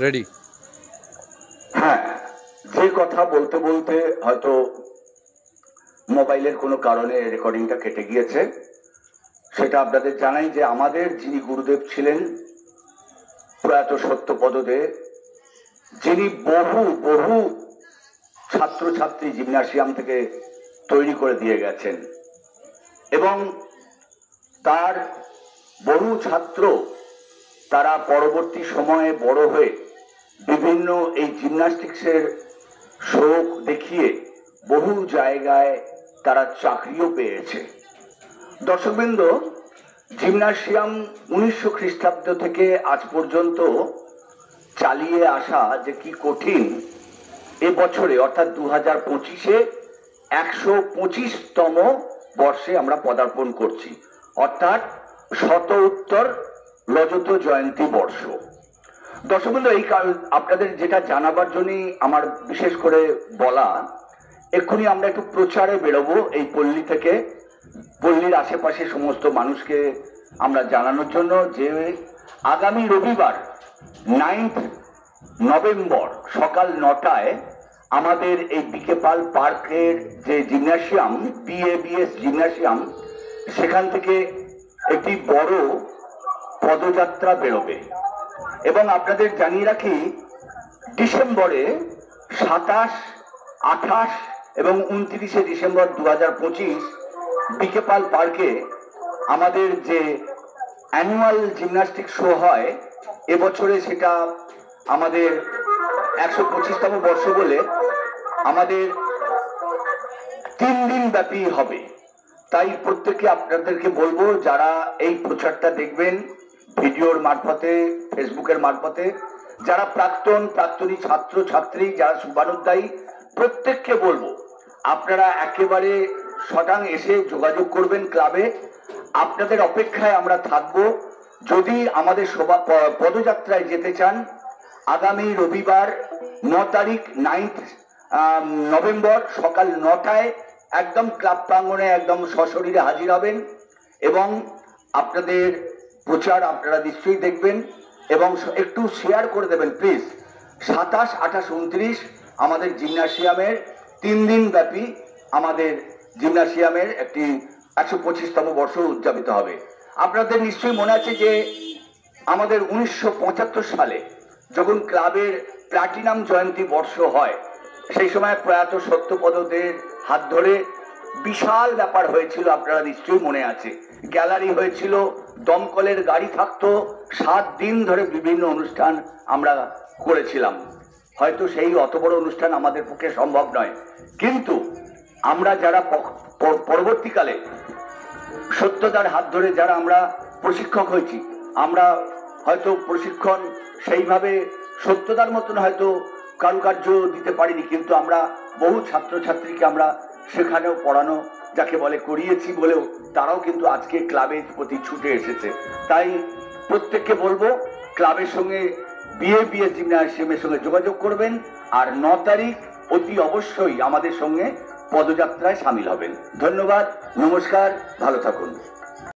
Ready. হ্যাঁ, যে কথা বলতে বলতে হয়তো মোবাইলের কোনো কারণে রেকর্ডিংটা কেটে গিয়েছে, সেটা আপনাদের জানাই যে আমাদের যিনি গুরুদেব ছিলেন প্রয়াত সত্যপদ দে, যিনি বহু বহু ছাত্রছাত্রী জিমনাসিয়াম থেকে তৈরি করে দিয়ে গেছেন এবং তার বহু ছাত্র তারা পরবর্তী সময়ে বড় হয়ে বিভিন্ন এই জিমন্যাস্টিক্সের শোক দেখিয়ে বহু জায়গায় তারা চাকরিও পেয়েছে। দর্শকবৃন্দ, জিমনাসিয়াম 1900 খ্রিস্টাব্দ থেকে আজ পর্যন্ত চালিয়ে আসা যে কি কঠিন, এবছরে অর্থাৎ 2025-এ 125তম বর্ষে আমরা পদার্পণ করছি, অর্থাৎ শত উত্তর রজত জয়ন্তী বর্ষ। দর্শকবৃন্দ, এই আপনাদের যেটা জানাবার জন্যই আমার বিশেষ করে বলা, এক্ষুনি আমরা একটু প্রচারে বেরোবো এই পল্লী থেকে, পল্লীর আশেপাশে সমস্ত মানুষকে আমরা জানানোর জন্য যে আগামী রবিবার 9 নভেম্বর সকাল 9টায় আমাদের এই বিকে পাল পার্কের যে জিমন্যাসিয়াম, PABS জিমন্যাসিয়াম, সেখান থেকে একটি বড় পদযাত্রা বেরোবে। এবং আপনাদের জানিয়ে রাখি, ডিসেম্বরে 27, 28 এবং 29শে ডিসেম্বর 2025 বিকে পাল পার্কে আমাদের যে অ্যানুয়াল জিমন্যাস্টিক শো হয়, এবছরে সেটা আমাদের 125তম বর্ষ বলে আমাদের 3 দিন ব্যাপী হবে। তাই প্রত্যেককে আপনাদেরকে বলবো, যারা এই প্রচারটা দেখবেন ভিডিওর মারফতে, ফেসবুকের মারফতে, যারা প্রাক্তনী ছাত্র ছাত্রী, যারা শুভানুধ্যায়ী, প্রত্যেককে বলবো আপনারা একেবারে শটাং এসে যোগাযোগ করবেন ক্লাবে। আপনাদের অপেক্ষায় আমরা থাকব। যদি আমাদের পদযাত্রায় যেতে চান, আগামী রবিবার 9 তারিখ 9 নভেম্বর সকাল 9টায় একদম ক্লাব প্রাঙ্গণে একদম সশরীরে হাজির হবেন এবং আপনাদের প্রচার আপনারা নিশ্চয়ই দেখবেন এবং একটু শেয়ার করে দেবেন প্লিজ। 27, 28, 29 আমাদের জিমন্যাসিয়ামের 3 দিন ব্যাপী আমাদের জিমন্যাসিয়ামের একটি 125তম বর্ষ উদযাপিত হবে। আপনাদের নিশ্চয়ই মনে আছে যে আমাদের 1975 সালে যখন ক্লাবের প্লাটিনাম জয়ন্তী বর্ষ হয়, সেই সময় প্রয়াত সত্যপদদের হাত ধরে বিশাল ব্যাপার হয়েছিল, আপনারা নিশ্চয়ই মনে আছে। গ্যালারি হয়েছিল, দমকলের গাড়ি থাকতো, 7 দিন ধরে বিভিন্ন অনুষ্ঠান আমরা করেছিলাম। হয়তো সেই অত বড় অনুষ্ঠান আমাদের পক্ষে সম্ভব নয়, কিন্তু আমরা যারা পরবর্তীকালে সত্যদার হাত ধরে যারা আমরা প্রশিক্ষক হয়েছি, আমরা হয়তো প্রশিক্ষণ সেইভাবে সত্যদার মতন হয়তো কারুকার্য দিতে পারিনি, কিন্তু আমরা বহু ছাত্রছাত্রীকে আমরা সেখানেও পড়ানো যাকে বলে করিয়েছি বলেও তারাও কিন্তু আজকে ক্লাবের প্রতি ছুটে এসেছে। তাই প্রত্যেককে বলবো ক্লাবের সঙ্গে PABS জিমন্যাসিয়ামের সঙ্গে যোগাযোগ করবেন আর 9 তারিখ অতি অবশ্যই আমাদের সঙ্গে পদযাত্রায় সামিল হবেন। ধন্যবাদ, নমস্কার, ভালো থাকুন।